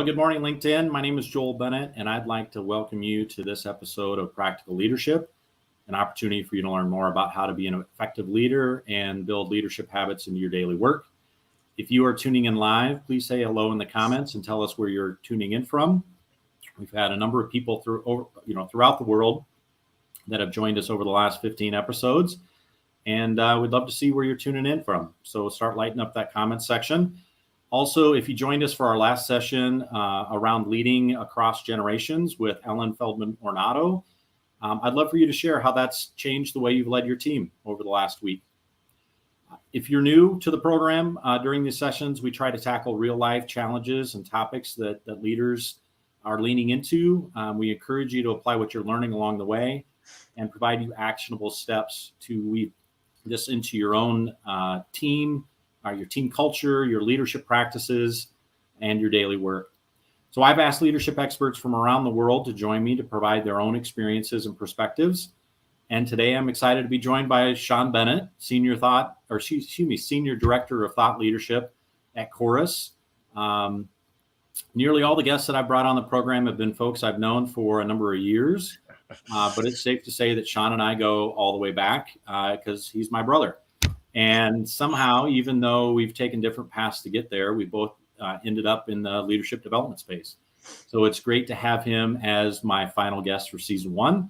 Well, good morning, LinkedIn. My name is Joel Bennett, and I'd like to welcome you to this episode of Practical Leadership, an opportunity for you to learn more about how to be an effective leader and build leadership habits into your daily work. If you are tuning in live, please say hello in the comments and tell us where you're tuning in from. We've had a number of people throughout the world that have joined us over the last 15 episodes, and we'd love to see where you're tuning in from. So start lighting up that comment section. Also, if you joined us for our last session around leading across generations with Ellen Feldman-Ornato, I'd love for you to share how that's changed the way you've led your team over the last week. If you're new to the program, during these sessions, we try to tackle real-life challenges and topics that leaders are leaning into. We encourage you to apply what you're learning along the way and provide you actionable steps to weave this into your own team, your team culture, your leadership practices, and your daily work. So I've asked leadership experts from around the world to join me to provide their own experiences and perspectives. And today I'm excited to be joined by Shawn Bennett, Senior Director of Thought Leadership at Chorus. Nearly all the guests that I've brought on the program have been folks I've known for a number of years, but it's safe to say that Shawn and I go all the way back because he's my brother. And somehow, even though we've taken different paths to get there, we both ended up in the leadership development space. So it's great to have him as my final guest for season 1.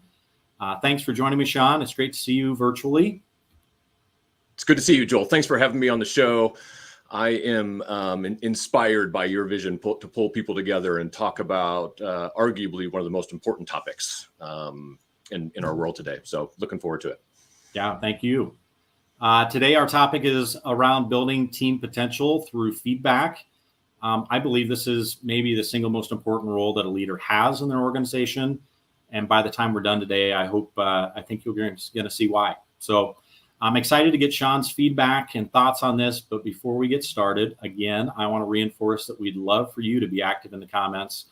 Thanks for joining me, Shawn. It's great to see you virtually. It's good to see you, Joel. Thanks for having me on the show. I am inspired by your vision to pull people together and talk about arguably one of the most important topics in our world today. So looking forward to it. Yeah, thank you. Today, our topic is around building team potential through feedback. I believe this is maybe the single most important role that a leader has in their organization. And by the time we're done today, I think you're going to see why. So I'm excited to get Shawn's feedback and thoughts on this. But before we get started, again, I want to reinforce that we'd love for you to be active in the comments.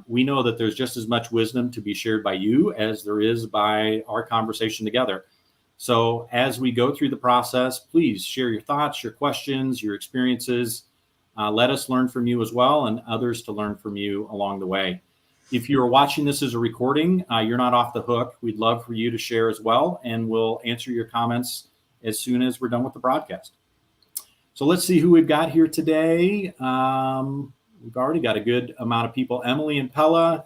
We know that there's just as much wisdom to be shared by you as there is by our conversation together. So as we go through the process, please share your thoughts, your questions, your experiences. Let us learn from you as well and others to learn from you along the way. If you're watching this as a recording, you're not off the hook. We'd love for you to share as well, and we'll answer your comments as soon as we're done with the broadcast. So let's see who we've got here today. We've already got a good amount of people. Emily and Pella,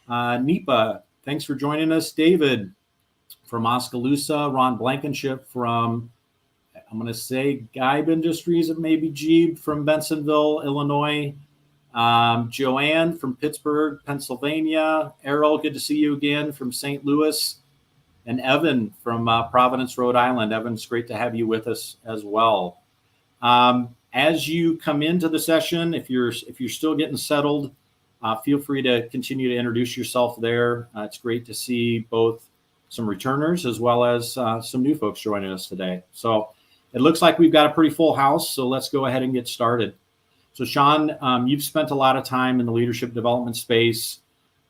Nipa, thanks for joining us. David from Oskaloosa, Ron Blankenship from, I'm going to say Geib Industries, it may be Jeeb from Bensonville, Illinois. Joanne from Pittsburgh, Pennsylvania. Errol, good to see you again from St. Louis. And Evan from Providence, Rhode Island. Evan, it's great to have you with us as well. As you come into the session, if you're still getting settled, feel free to continue to introduce yourself there. It's great to see both some returners as well as some new folks joining us today. So it looks like we've got a pretty full house, so let's go ahead and get started. So Shawn, you've spent a lot of time in the leadership development space,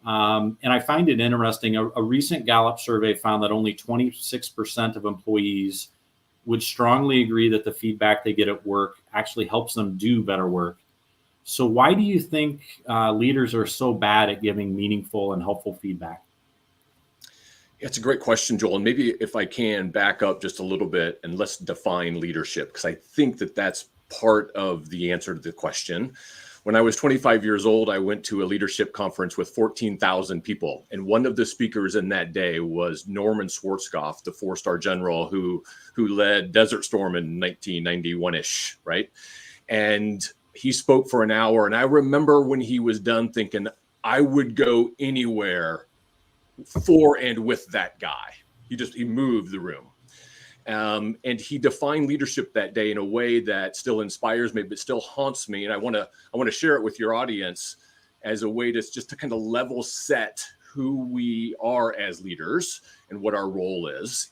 and I find it interesting. A recent Gallup survey found that only 26% of employees would strongly agree that the feedback they get at work actually helps them do better work. So why do you think leaders are so bad at giving meaningful and helpful feedback? It's a great question, Joel. And maybe if I can back up just a little bit and let's define leadership, because I think that that's part of the answer to the question. When I was 25 years old, I went to a leadership conference with 14,000 people. And one of the speakers in that day was Norman Schwarzkopf, the 4-star general who led Desert Storm in 1991-ish, right? And he spoke for an hour. And I remember when he was done thinking, I would go anywhere for and with that guy. He moved the room. And he defined leadership that day in a way that still inspires me, but still haunts me. And I want to share it with your audience as a way to just to kind of level set who we are as leaders and what our role is.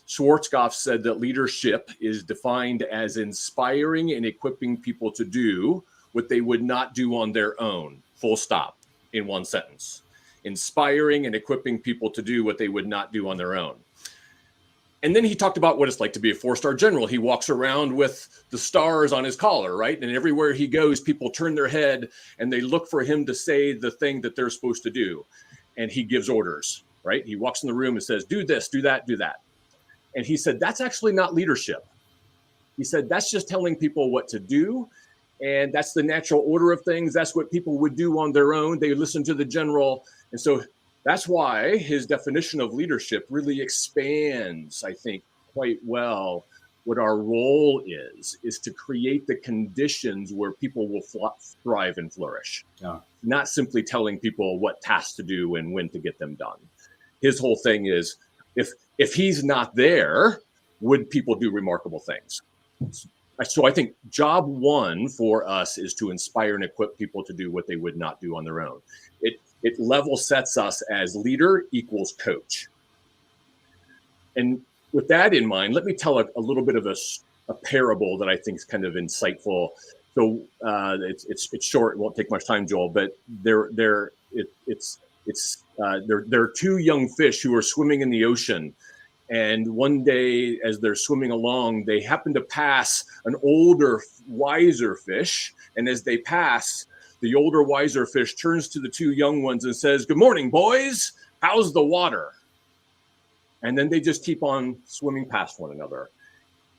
Schwarzkopf said that leadership is defined as inspiring and equipping people to do what they would not do on their own, full stop, in one sentence. Inspiring and equipping people to do what they would not do on their own. And then he talked about what it's like to be a 4-star general. He walks around with the stars on his collar, right? And everywhere he goes, people turn their head and they look for him to say the thing that they're supposed to do. And he gives orders, right? He walks in the room and says, do this, do that, do that. And he said, that's actually not leadership. He said, that's just telling people what to do. And that's the natural order of things. That's what people would do on their own. They listen to the general. And so that's why his definition of leadership really expands, I think, quite well what our role is to create the conditions where people will thrive and flourish. Yeah. Not simply telling people what tasks to do and when to get them done. His whole thing is, if he's not there, would people do remarkable things? So I think job one for us is to inspire and equip people to do what they would not do on their own. It level sets us as leader equals coach. And with that in mind, let me tell a little bit of a parable that I think is kind of insightful. So it's short; it won't take much time, Joel. But there are two young fish who are swimming in the ocean. And one day, as they're swimming along, they happen to pass an older, wiser fish. And as they pass, the older, wiser fish turns to the two young ones and says, "Good morning, boys. How's the water?" And then they just keep on swimming past one another.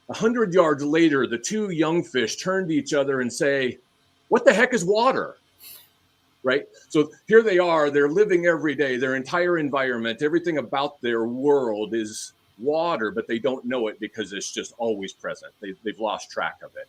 100 yards later, the two young fish turn to each other and say, "What the heck is water?" Right? So here they are, they're living every day, their entire environment, everything about their world is water, but they don't know it because it's just always present. They've lost track of it.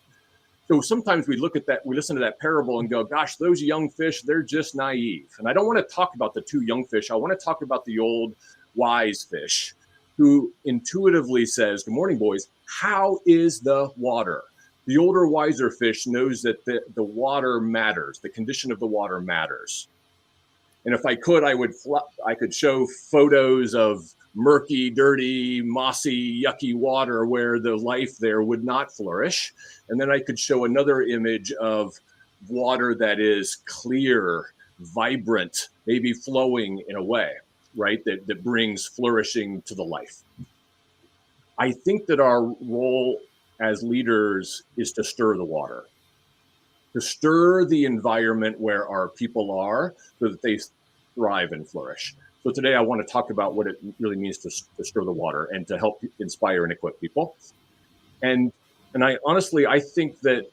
So sometimes we look at that, we listen to that parable and go, gosh, those young fish, they're just naive. And I don't want to talk about the two young fish. I want to talk about the old wise fish who intuitively says, "Good morning, boys. How is the water?" The older, wiser fish knows that the water matters. The condition of the water matters. And if I could, I could show photos of murky, dirty, mossy, yucky water where the life there would not flourish. And then I could show another image of water that is clear, vibrant, maybe flowing in a way, right, that brings flourishing to the life. I think that our role as leaders is to stir the water, to stir the environment where our people are so that they thrive and flourish. So today I want to talk about what it really means to stir the water and to help inspire and equip people. And I honestly, I think that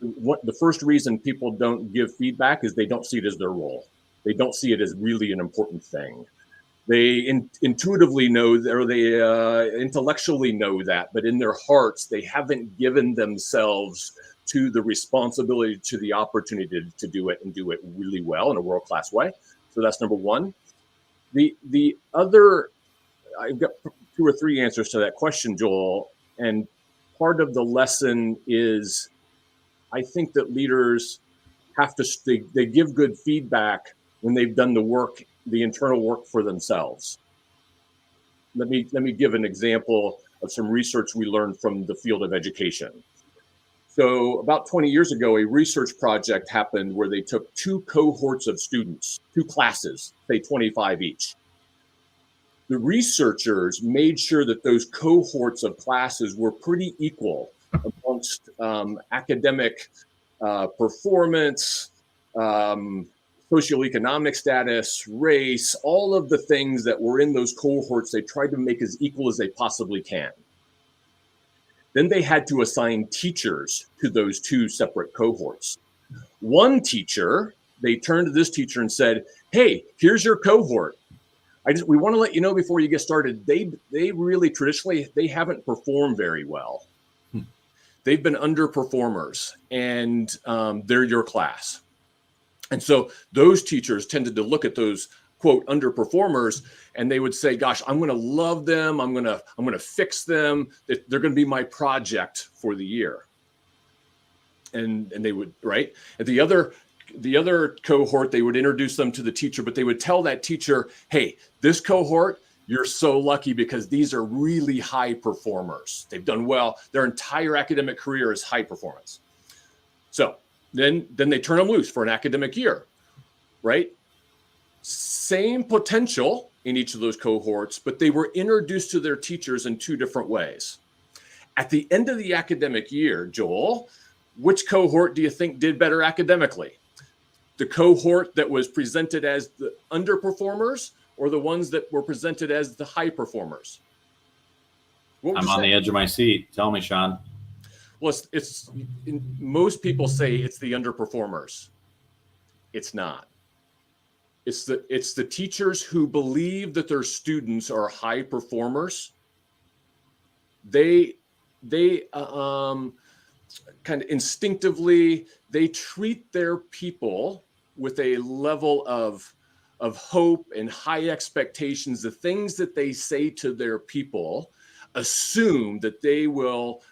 the first reason people don't give feedback is they don't see it as their role. They don't see it as really an important thing. They intuitively know, or they intellectually know that, but in their hearts, they haven't given themselves to the responsibility, to the opportunity to do it and do it really well in a world-class way. So that's number one. The other, I've got 2 or 3 answers to that question, Joel. And part of the lesson is, I think that leaders have to, they give good feedback when they've done the work, the internal work for themselves. Let me give an example of some research we learned from the field of education. So about 20 years ago, a research project happened where they took 2 cohorts of students, 2 classes, say 25 each. The researchers made sure that those cohorts of classes were pretty equal amongst academic performance, socioeconomic status, race, all of the things that were in those cohorts, they tried to make as equal as they possibly can. Then they had to assign teachers to those 2 separate cohorts. One teacher, they turned to this teacher and said, "Hey, here's your cohort. We want to let you know before you get started, they really traditionally, they haven't performed very well. They've been underperformers, and they're your class." And so those teachers tended to look at those, quote, underperformers, and they would say, gosh, I'm going to love them. I'm going to fix them. They're going to be my project for the year. And they would, right? At the other cohort, they would introduce them to the teacher, but they would tell that teacher, hey, this cohort, you're so lucky because these are really high performers. They've done well. Their entire academic career is high performance. So then they turn them loose for an academic year, right? Same potential, in each of those cohorts, but they were introduced to their teachers in two different ways. At the end of the academic year, Joel, which cohort do you think did better academically? The cohort that was presented as the underperformers or the ones that were presented as the high performers? I'm on the edge of my seat. Tell me, Shawn. Well, most people say it's the underperformers. It's not. It's the teachers who believe that their students are high performers. They kind of instinctively, they treat their people with a level of hope and high expectations. The things that they say to their people assume that they will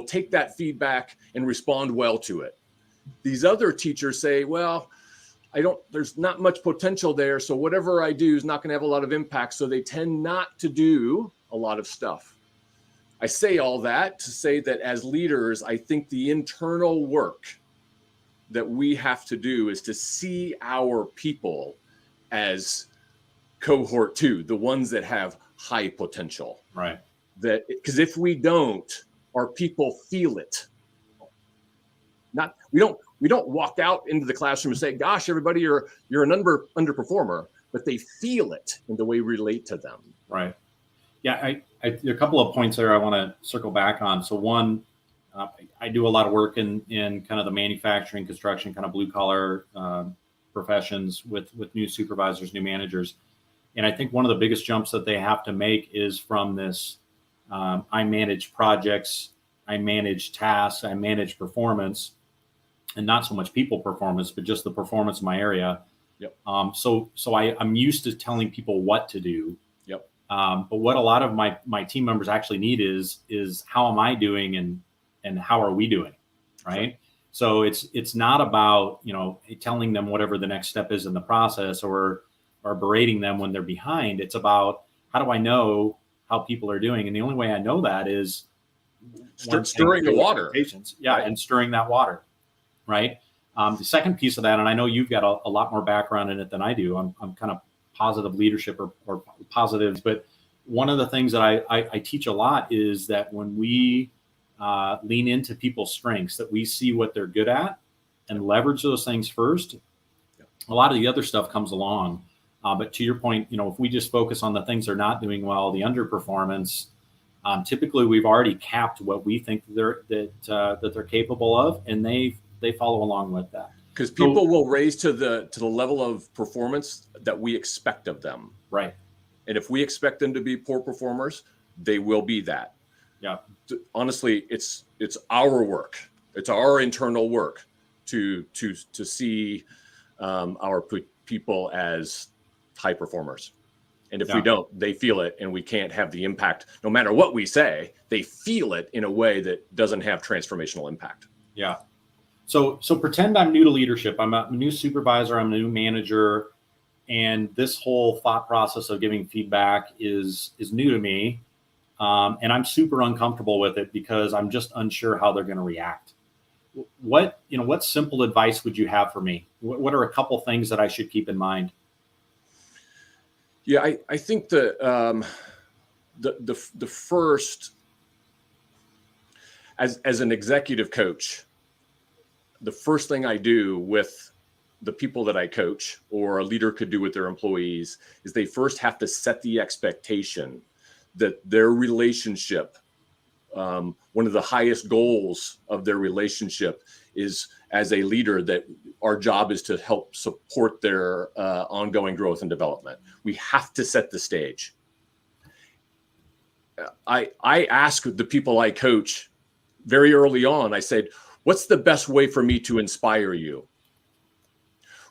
take that feedback and respond well to it. These other teachers say, well, there's not much potential there, so whatever I do is not going to have a lot of impact. So they tend not to do a lot of stuff. I say all that to say that as leaders, I think the internal work that we have to do is to see our people as cohort 2, the ones that have high potential. Right. That because if we don't, our people feel it. We don't walk out into the classroom and say, "Gosh, everybody, you're an underperformer," but they feel it in the way we relate to them. Right. Yeah, there are a couple of points there I want to circle back on. So one, I do a lot of work in kind of the manufacturing, construction, kind of blue collar professions with new supervisors, new managers. And I think one of the biggest jumps that they have to make is from this, I manage projects, I manage tasks, I manage performance, and not so much people performance, but just the performance in my area. Yep. So I'm used to telling people what to do. Yep. But what a lot of my team members actually need is how am I doing and how are we doing, right? Sure. So it's not about telling them whatever the next step is in the process or berating them when they're behind. It's about how do I know how people are doing, and the only way I know that is stirring the water. Yeah, right. And stirring that water, right? The second piece of that, and I know you've got a lot more background in it than I do. I'm kind of positive leadership or positives, but one of the things that I teach a lot is that when we lean into people's strengths, that we see what they're good at and leverage those things first, a lot of the other stuff comes along. But to your point, if we just focus on the things they're not doing well, the underperformance, typically we've already capped what we think that they're capable of, and they follow along with that. Because people will raise to the level of performance that we expect of them. Right. And if we expect them to be poor performers, they will be that. Yeah. Honestly, it's our work. It's our internal work to see our people as high performers. And if we don't, they feel it, and we can't have the impact. No matter what we say, they feel it in a way that doesn't have transformational impact. Yeah. So pretend I'm new to leadership. I'm a new supervisor. I'm a new manager. And this whole thought process of giving feedback is new to me. And I'm super uncomfortable with it because I'm just unsure how they're going to react. What simple advice would you have for me? What are a couple things that I should keep in mind? Yeah, I think the first, as an executive coach, the first thing I do with the people that I coach, or a leader could do with their employees, is they first have to set the expectation that their relationship, one of the highest goals of their relationship is, as a leader, that our job is to help support their ongoing growth and development. We have to set the stage. I ask the people I coach very early on, I said, what's the best way for me to inspire you?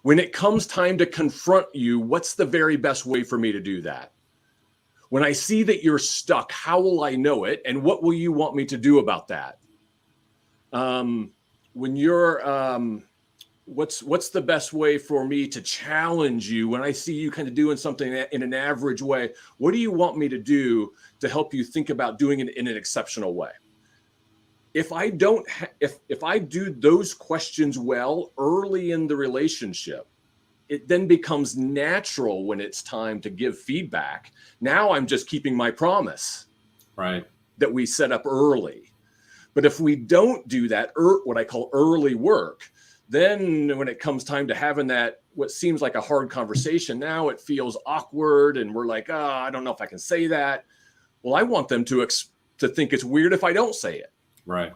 When it comes time to confront you, what's the very best way for me to do that? When I see that you're stuck, how will I know it? And what will you want me to do about that? When you're, what's the best way for me to challenge you? When I see you kind of doing something in an average way, what do you want me to do to help you think about doing it in an exceptional way? If I don't, if I do those questions well early in the relationship, it then becomes natural when it's time to give feedback. Now I'm just keeping my promise, right, that we set up early. But if we don't do that, what I call early work, then when it comes time to having that, what seems like a hard conversation, now it feels awkward. And we're like, oh, I don't know if I can say that. Well, I want them to think it's weird if I don't say it. right.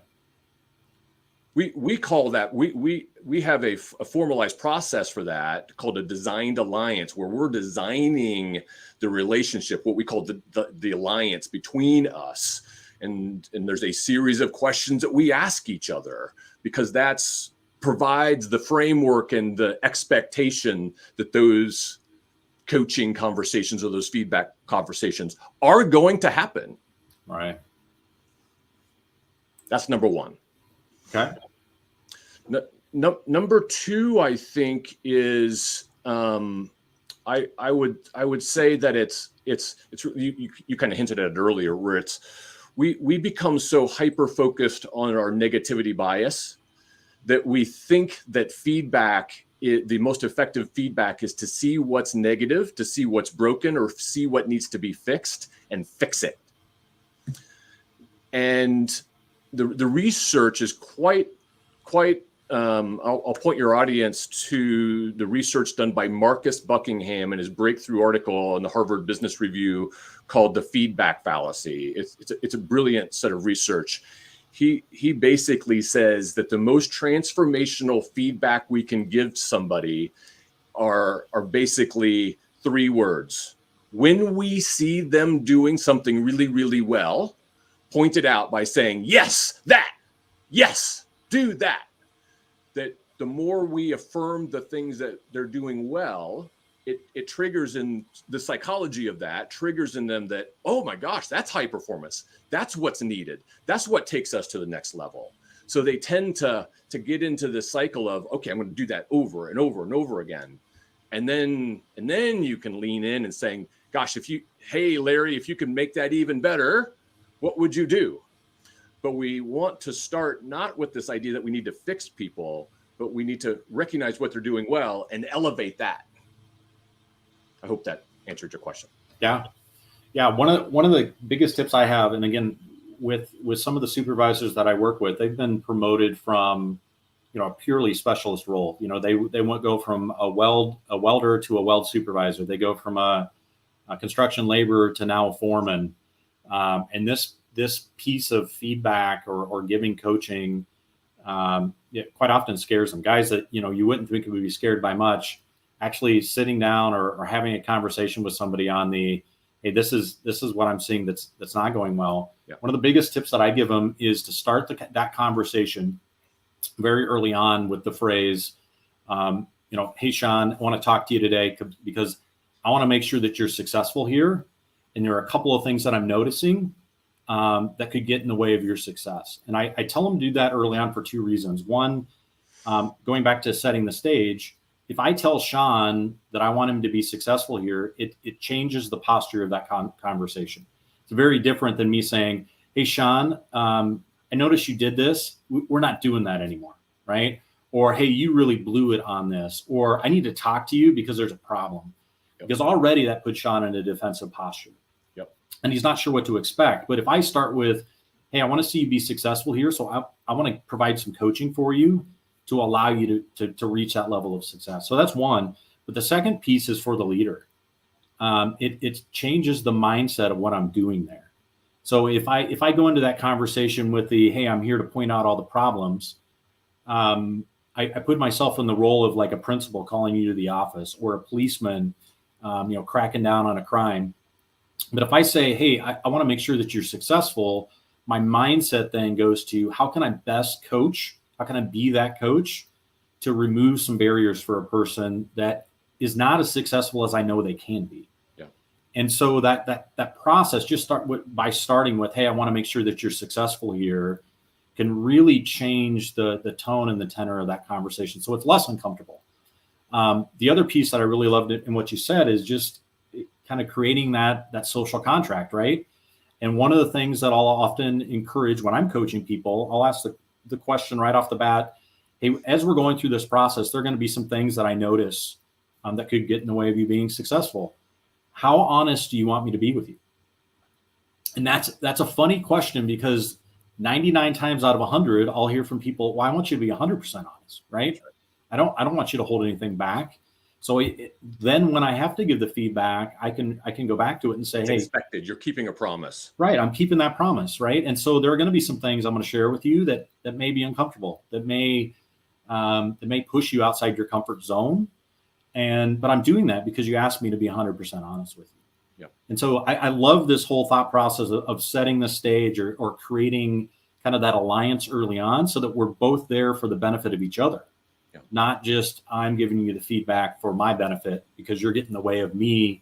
We call that, we have a formalized process for that called a designed alliance, where we're designing the relationship, what we call the alliance between us. And there's a series of questions that we ask each other, because that's provides the framework and the expectation that those coaching conversations or those feedback conversations are going to happen. Right. That's number one. Okay. Number two, I think, is I would say that it's you kind of hinted at it earlier, where we become so hyper focused on our negativity bias that we think that the most effective feedback is to see what's negative, to see what's broken, or see what needs to be fixed and fix it. And the research is quite. I'll point your audience to the research done by Marcus Buckingham in his breakthrough article in the Harvard Business Review called "The Feedback Fallacy." It's a brilliant set of research. He basically says that the most transformational feedback we can give somebody are basically three words. When we see them doing something really, really well, point it out by saying, yes, that, yes, do that. That the more we affirm the things that they're doing well, it triggers in the psychology of that, triggers in them that, oh my gosh, that's high performance. That's what's needed. That's what takes us to the next level. So they tend to get into this cycle of, okay, I'm going to do that over and over and over again. And then you can lean in and saying, gosh, hey, Larry, if you can make that even better, what would you do? But we want to start not with this idea that we need to fix people, but we need to recognize what they're doing well and elevate that. I hope that answered your question. Yeah. One of the biggest tips I have, and again, with some of the supervisors that I work with, they've been promoted from, a purely specialist role. They won't go from a welder to a weld supervisor. They go from a construction laborer to now a foreman. And this piece of feedback or giving coaching, quite often scares them. Guys that, you wouldn't think would be scared by much, actually sitting down or having a conversation with somebody on hey, this is what I'm seeing that's not going well. Yeah. One of the biggest tips that I give them is to start that conversation very early on with the phrase, hey, Shawn, I want to talk to you today because I want to make sure that you're successful here. And there are a couple of things that I'm noticing that could get in the way of your success. And I tell them to do that early on for two reasons. One, going back to setting the stage, if I tell Shawn that I want him to be successful here, it changes the posture of that conversation. It's very different than me saying, hey, Shawn, I noticed you did this. We're not doing that anymore, right? Or, hey, you really blew it on this. Or I need to talk to you because there's a problem. Yep. Because already that puts Shawn in a defensive posture. And he's not sure what to expect. But if I start with, hey, I want to see you be successful here, so I want to provide some coaching for you to allow you to reach that level of success. So that's one. But the second piece is for the leader. It changes the mindset of what I'm doing there. So if I go into that conversation with hey, I'm here to point out all the problems, I put myself in the role of like a principal calling you to the office, or a policeman, cracking down on a crime. But if I say, hey, I want to make sure that you're successful, my mindset then goes to, how can I best coach? How can I be that coach to remove some barriers for a person that is not as successful as I know they can be? Yeah. And so that process, just by starting with, hey, I want to make sure that you're successful here, can really change the tone and the tenor of that conversation. So it's less uncomfortable. The other piece that I really loved in what you said is just kind of creating that social contract, right? And one of the things that I'll often encourage when I'm coaching people, I'll ask the question right off the bat, hey, as we're going through this process, there are going to be some things that I notice that could get in the way of you being successful. How honest do you want me to be with you? And that's a funny question, because 99 times out of 100, I'll hear from people, well, I want you to be 100% honest, right? I don't want you to hold anything back. So then when I have to give the feedback, I can go back to it and say, it's hey, expected. You're keeping a promise. Right. I'm keeping that promise. Right. And so there are going to be some things I'm going to share with you that may be uncomfortable, that may push you outside your comfort zone. But I'm doing that because you asked me to be 100% honest with you. Yep. And so I love this whole thought process of setting the stage or creating kind of that alliance early on, so that we're both there for the benefit of each other. Yep. Not just I'm giving you the feedback for my benefit because you're getting in the way of me,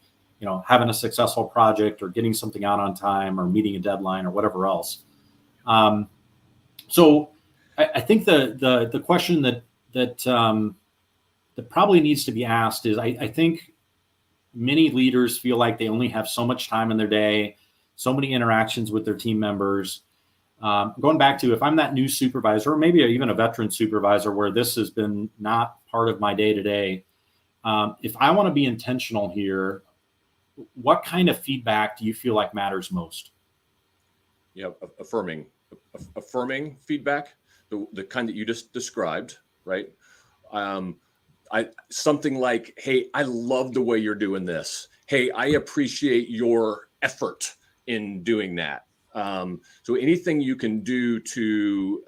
having a successful project or getting something out on time or meeting a deadline or whatever else. So I think the question that probably needs to be asked is, I think many leaders feel like they only have so much time in their day, so many interactions with their team members. Going back to, if I'm that new supervisor, or maybe even a veteran supervisor where this has been not part of my day to day, if I want to be intentional here, what kind of feedback do you feel like matters most? Affirming feedback, the kind that you just described, right? Something like, hey, I love the way you're doing this. Hey, I appreciate your effort in doing that. So anything you can do to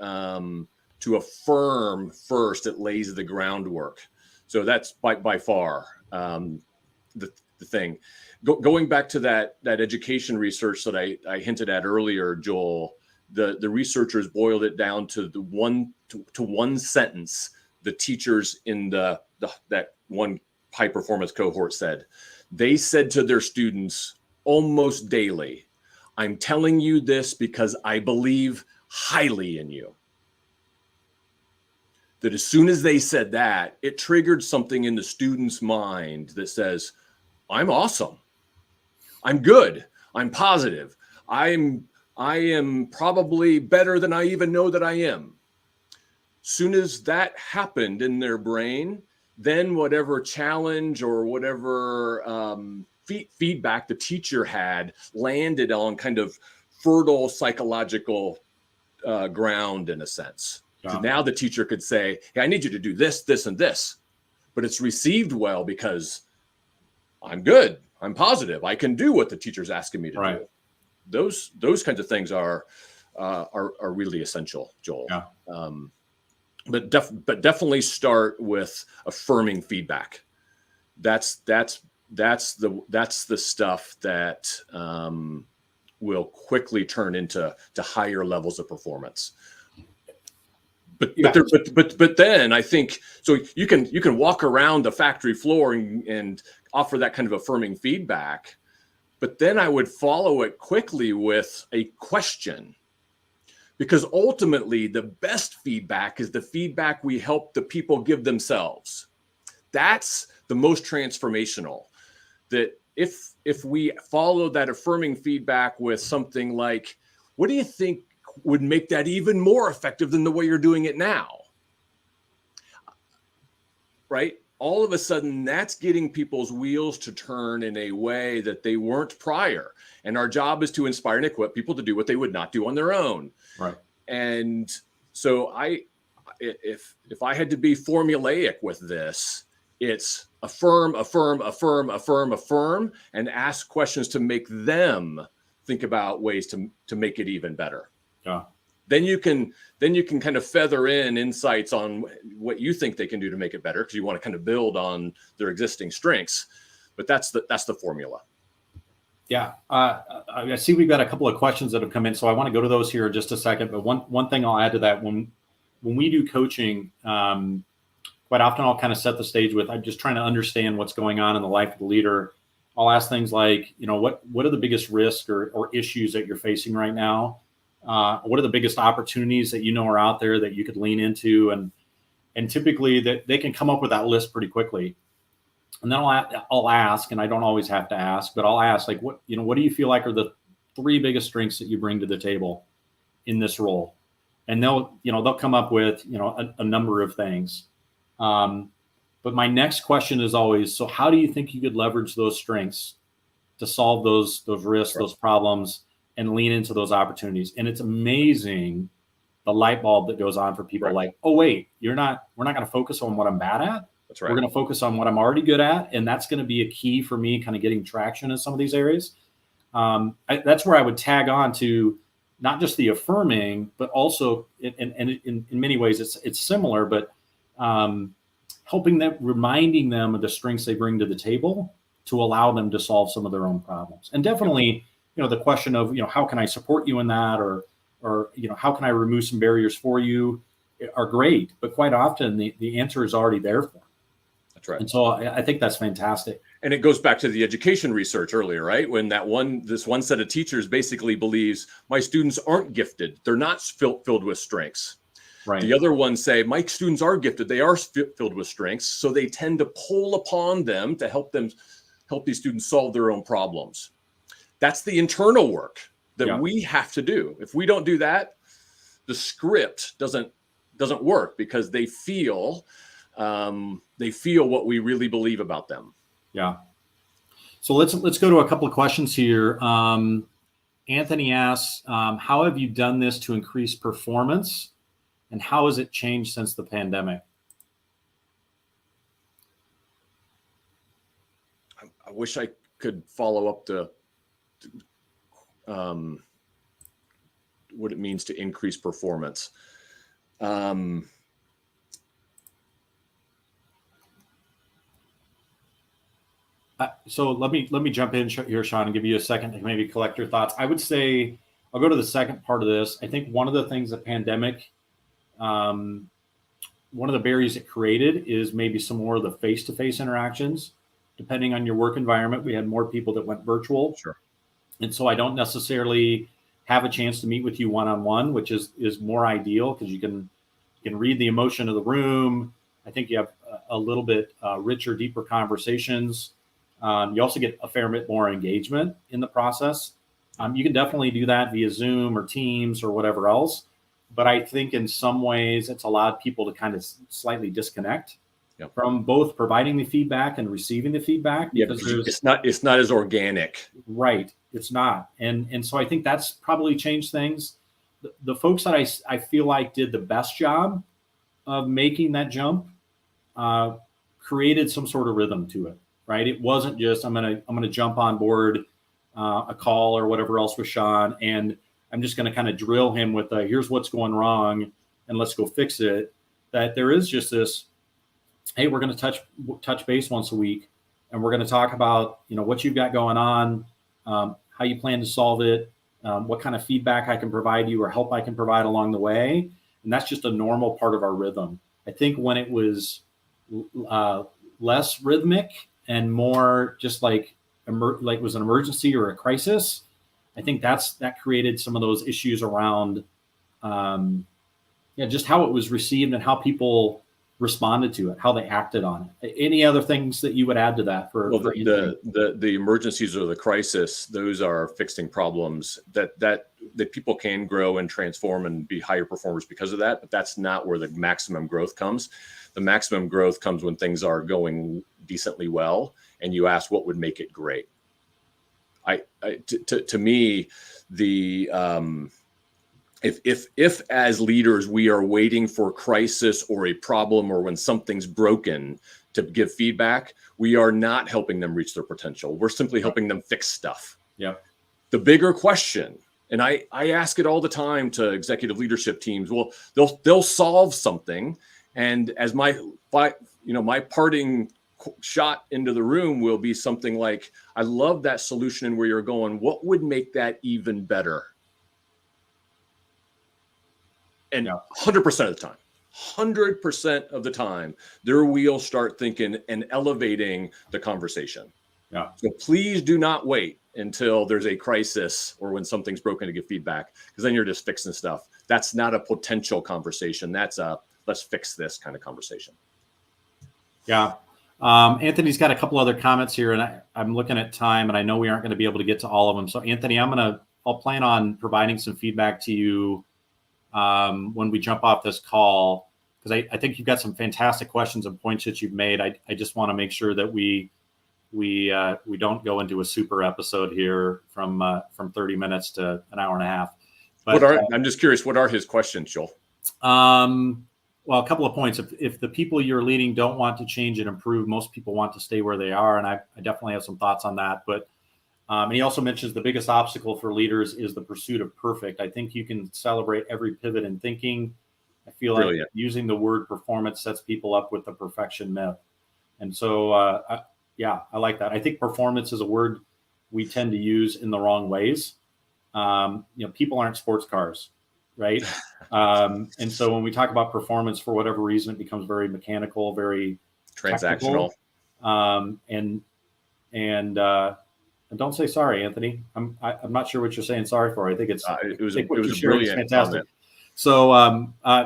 affirm first, it lays the groundwork. So that's by far the thing. Going back to that education research that I hinted at earlier, Joel, the researchers boiled it down to one sentence. The teachers in that one high performance cohort said to their students almost daily, I'm telling you this because I believe highly in you. That as soon as they said that, it triggered something in the student's mind that says, I'm awesome. I'm good. I'm positive. I am probably better than I even know that I am. Soon as that happened in their brain, then whatever challenge or whatever feedback the teacher had landed on kind of fertile psychological ground, in a sense. So now the teacher could say, hey, I need you to do this, this, and this. But it's received well because I'm good. I'm positive. I can do what the teacher's asking me to do. Those kinds of things are really essential, Joel. Yeah. But definitely start with affirming feedback. That's the stuff that will quickly turn into higher levels of performance. But then I think so you can walk around the factory floor and offer that kind of affirming feedback, but then I would follow it quickly with a question. Because ultimately, the best feedback is the feedback we help the people give themselves. That's the most transformational. That if we follow that affirming feedback with something like, what do you think would make that even more effective than the way you're doing it now? Right? All of a sudden, that's getting people's wheels to turn in a way that they weren't prior. And our job is to inspire and equip people to do what they would not do on their own. Right. And so if I had to be formulaic with this, it's affirm, affirm, affirm, affirm, affirm, and ask questions to make them think about ways to make it even better. Yeah. Then you can kind of feather in insights on what you think they can do to make it better, because you want to kind of build on their existing strengths. But that's the formula. Yeah, I see we've got a couple of questions that have come in, so I want to go to those here in just a second. But one thing I'll add to that, when we do coaching, quite often I'll kind of set the stage with, I'm just trying to understand what's going on in the life of the leader. I'll ask things like, what are the biggest risks or issues that you're facing right now? What are the biggest opportunities that are out there that you could lean into? And typically that they can come up with that list pretty quickly. And then I'll ask, and I don't always have to ask, but I'll ask, like, what do you feel like are the 3 biggest strengths that you bring to the table in this role? And they'll come up with, a number of things. But But my next question is always, so how do you think you could leverage those strengths to solve those risks, those problems, and lean into those opportunities? And it's amazing the light bulb that goes on for people like, oh, wait, we're not going to focus on what I'm bad at. That's right. We're going to focus on what I'm already good at. And that's going to be a key for me kind of getting traction in some of these areas. That's where I would tag on to not just the affirming, but also in many ways it's similar, but helping them, reminding them of the strengths they bring to the table to allow them to solve some of their own problems. And definitely, the question of, how can I support you in that, or how can I remove some barriers for you, are great. But quite often the answer is already there for them. That's right. And so I think that's fantastic. And it goes back to the education research earlier, right? When this one set of teachers basically believes my students aren't gifted. They're not filled with strengths. Right. The other ones say my students are gifted. They are filled with strengths. So they tend to pull upon them to help these students solve their own problems. That's the internal work that we have to do. If we don't do that, the script doesn't work, because they feel what we really believe about them. Yeah. So let's go to a couple of questions here. Anthony asks, how have you done this to increase performance, and how has it changed since the pandemic? I wish I could follow up to what it means to increase performance. So let me jump in here, Shawn, and give you a second to maybe collect your thoughts. I would say I'll go to the second part of this. I think one of the things the pandemic, one of the barriers it created is maybe some more of the face-to-face interactions. Depending on your work environment, we had more people that went virtual. Sure. And so I don't necessarily have a chance to meet with you one-on-one, which is more ideal, because you can read the emotion of the room. I think you have a little bit richer, deeper conversations. You also get a fair bit more engagement in the process. You can definitely do that via Zoom or Teams or whatever else. But I think in some ways it's allowed people to kind of slightly disconnect from both providing the feedback and receiving the feedback. Because it's not as organic. Right. It's not. And so I think that's probably changed things. The folks that I feel like did the best job of making that jump created some sort of rhythm to it. Right. It wasn't just I'm gonna jump on board a call or whatever else with Shawn, and I'm just gonna kind of drill him with here's what's going wrong and let's go fix it. That there is just this, hey, we're gonna touch base once a week, and we're gonna talk about what you've got going on, how you plan to solve it, what kind of feedback I can provide you or help I can provide along the way, and that's just a normal part of our rhythm. I think when it was less rhythmic and more just like it was an emergency or a crisis, I think that created some of those issues around, just how it was received and how people responded to it, how they acted on it. Any other things that you would add to that? The emergencies or the crisis, those are fixing problems that people can grow and transform and be higher performers because of that. But that's not where the maximum growth comes. The maximum growth comes when things are going decently well, and you ask what would make it great. To me, if as leaders we are waiting for crisis or a problem or when something's broken to give feedback, we are not helping them reach their potential. We're simply helping them fix stuff. Yeah. The bigger question, and I ask it all the time to executive leadership teams, well, they'll solve something, and as my parting shot into the room will be something like, I love that solution and where you're going. What would make that even better? And 100% of the time, their wheels start thinking and elevating the conversation. Yeah. So please do not wait until there's a crisis or when something's broken to give feedback, because then you're just fixing stuff. That's not a potential conversation. That's a let's fix this kind of conversation. Yeah. Anthony's got a couple other comments here, and I'm looking at time, and I know we aren't going to be able to get to all of them. So Anthony, I'll plan on providing some feedback to you when we jump off this call, I think you've got some fantastic questions and points that you've made. I just want to make sure that we don't go into a super episode here from 30 minutes to an hour and a half. But I'm just curious, what are his questions, Joel? Well, a couple of points. If the people you're leading don't want to change and improve, most people want to stay where they are. And I definitely have some thoughts on that. But and he also mentions the biggest obstacle for leaders is the pursuit of perfect. I think you can celebrate every pivot in thinking. I feel like using the word performance sets people up with the perfection myth. And so, I like that. I think performance is a word we tend to use in the wrong ways. People aren't sports cars, right? And so when we talk about performance, for whatever reason, it becomes very mechanical, very transactional. And don't say sorry, Anthony. I'm not sure what you're saying sorry for. I think it was a brilliant, fantastic comment. So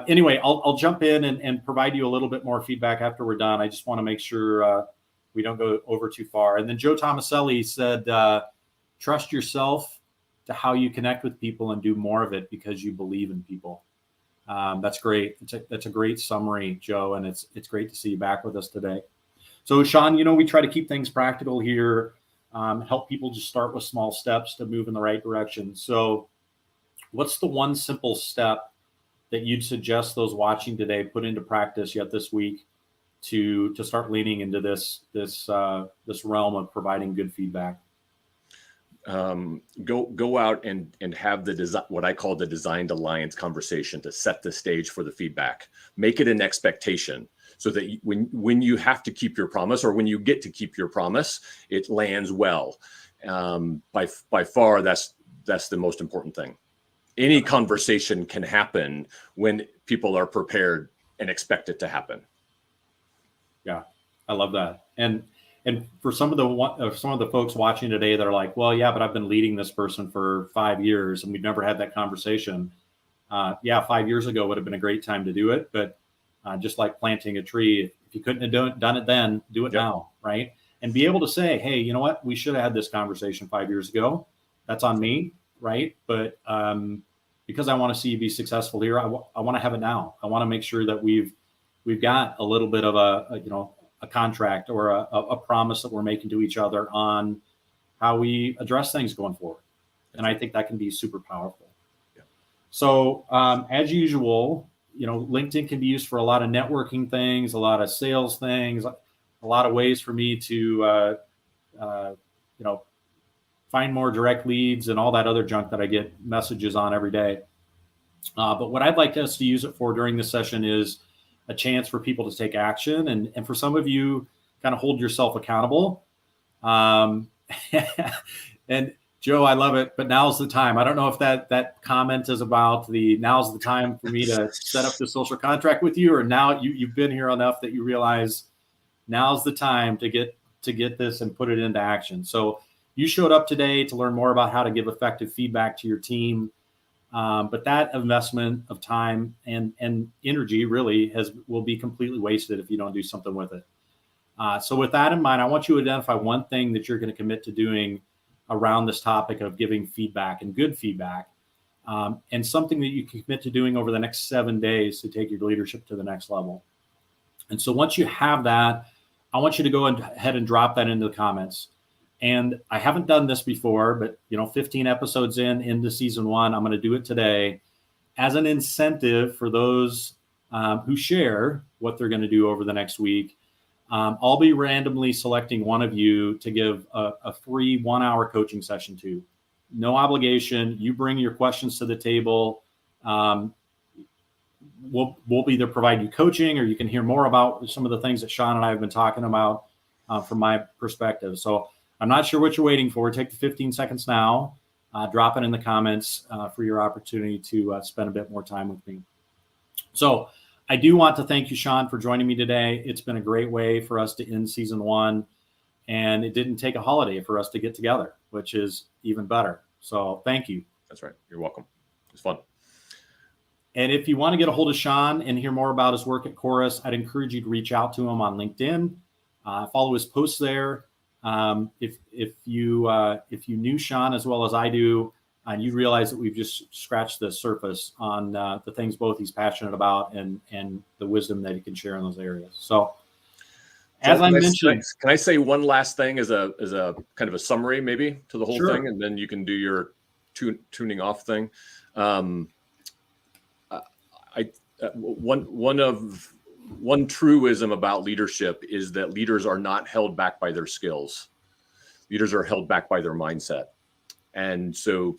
anyway, I'll jump in and provide you a little bit more feedback after we're done. I just want to make sure we don't go over too far. And then Joe Tomaselli said, trust yourself to how you connect with people and do more of it because you believe in people. That's great. That's a great summary, Joe. And it's great to see you back with us today. So Shawn, we try to keep things practical here, help people just start with small steps to move in the right direction. So what's the one simple step that you'd suggest those watching today put into practice yet this week to start leaning into this realm of providing good feedback? Go out and have what I call the designed alliance conversation to set the stage for the feedback. Make it an expectation so that when you have to keep your promise, or when you get to keep your promise, it lands well. By far, that's the most important thing. Any conversation can happen when people are prepared and expect it to happen. Yeah, I love that. And for some of the folks watching today, they're like, well, yeah, but I've been leading this person for 5 years and we've never had that conversation. 5 years ago would have been a great time to do it. But just like planting a tree, if you couldn't have done it then, do it now, right? And be able to say, hey, you know what? We should have had this conversation 5 years ago. That's on me, right? But because I want to see you be successful here, I want to have it now. I want to make sure that we've got a little bit of a contract or a promise that we're making to each other on how we address things going forward. And I think that can be super powerful. Yeah. So as usual, LinkedIn can be used for a lot of networking things, a lot of sales things, a lot of ways for me to, find more direct leads and all that other junk that I get messages on every day. But what I'd like us to use it for during this session is a chance for people to take action and for some of you kind of hold yourself accountable. And Joe, I love it, but now's the time. I don't know if that comment is about now's the time for me to set up the social contract with you, or now you've been here enough that you realize now's the time to get this and put it into action. So you showed up today to learn more about how to give effective feedback to your team. But that investment of time and energy really will be completely wasted if you don't do something with it. So with that in mind, I want you to identify one thing that you're going to commit to doing around this topic of giving feedback and good feedback, and something that you can commit to doing over the next 7 days to take your leadership to the next level. And so once you have that, I want you to go ahead and drop that into the comments. And I haven't done this before, but 15 episodes into season 1, I'm going to do it today as an incentive for those who share what they're going to do over the next week. I'll be randomly selecting one of you to give a free 1-hour coaching session to. No obligation. You bring your questions to the table. We'll either provide you coaching, or you can hear more about some of the things that Shawn and I have been talking about from my perspective. So I'm not sure what you're waiting for. Take the 15 seconds now. Drop it in the comments for your opportunity to spend a bit more time with me. So I do want to thank you, Shawn, for joining me today. It's been a great way for us to end season 1, and it didn't take a holiday for us to get together, which is even better. So thank you. That's right. You're welcome. It's fun. And if you want to get a hold of Shawn and hear more about his work at Chorus, I'd encourage you to reach out to him on LinkedIn. Follow his posts there. If you knew Shawn as well as I do, and you realize that we've just scratched the surface on the things both he's passionate about and the wisdom that he can share in those areas. So, Joel, as I mentioned, can I say one last thing as a kind of a summary maybe to the whole sure. thing, and then you can do your tuning off thing. One truism about leadership is that leaders are not held back by their skills. Leaders are held back by their mindset. And so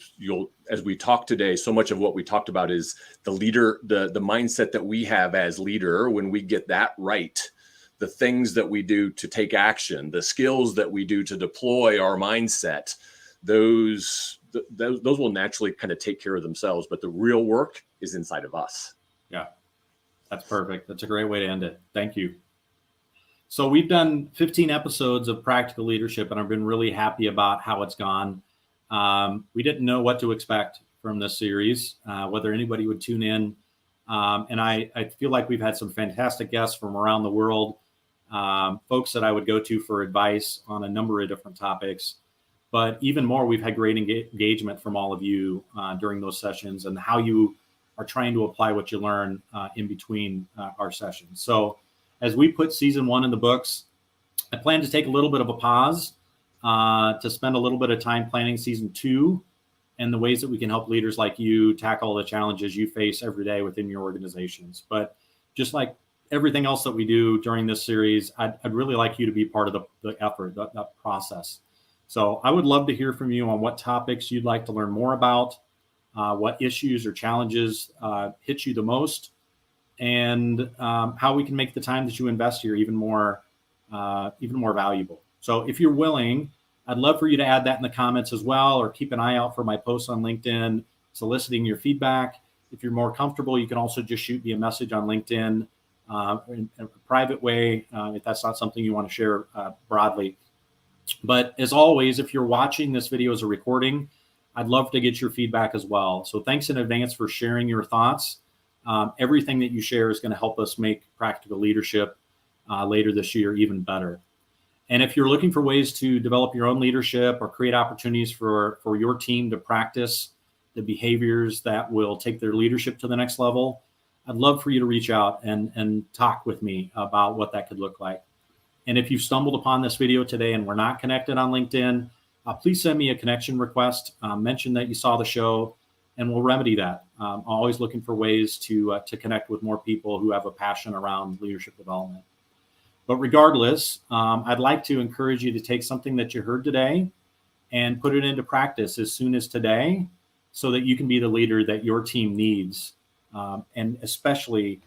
as we talk today, so much of what we talked about is the mindset that we have as leader. When we get that right, the things that we do to take action, the skills that we do to deploy our mindset, those will naturally kind of take care of themselves. But the real work is inside of us. Yeah, that's perfect. That's a great way to end it. Thank you. So we've done 15 episodes of Practical Leadership, and I've been really happy about how it's gone. We didn't know what to expect from this series, whether anybody would tune in. And I feel like we've had some fantastic guests from around the world, folks that I would go to for advice on a number of different topics. But even more, we've had great engagement from all of you during those sessions and how you are trying to apply what you learn in between our sessions. So as we put season 1 in the books, I plan to take a little bit of a pause to spend a little bit of time planning season 2 and the ways that we can help leaders like you tackle the challenges you face every day within your organizations. But just like everything else that we do during this series, I'd really like you to be part of the effort, that process. So I would love to hear from you on what topics you'd like to learn more about, what issues or challenges hit you the most, and how we can make the time that you invest here even more valuable. So if you're willing, I'd love for you to add that in the comments as well, or keep an eye out for my posts on LinkedIn soliciting your feedback. If you're more comfortable, you can also just shoot me a message on LinkedIn in a private way if that's not something you want to share broadly. But as always, if you're watching this video as a recording, I'd love to get your feedback as well. So thanks in advance for sharing your thoughts. Everything that you share is going to help us make Practical Leadership later this year even better. And if you're looking for ways to develop your own leadership or create opportunities for your team to practice the behaviors that will take their leadership to the next level, I'd love for you to reach out and talk with me about what that could look like. And if you've stumbled upon this video today and we're not connected on LinkedIn, please send me a connection request. Mention that you saw the show, and we'll remedy that. I'm always looking for ways to connect with more people who have a passion around leadership development. But regardless, I'd like to encourage you to take something that you heard today and put it into practice as soon as today so that you can be the leader that your team needs. And especially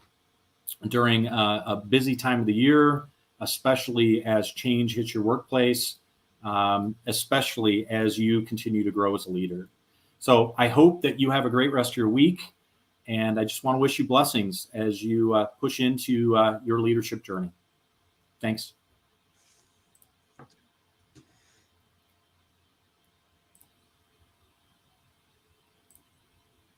during a busy time of the year, especially as change hits your workplace, especially as you continue to grow as a leader. So I hope that you have a great rest of your week. And I just want to wish you blessings as you push into your leadership journey. Thanks.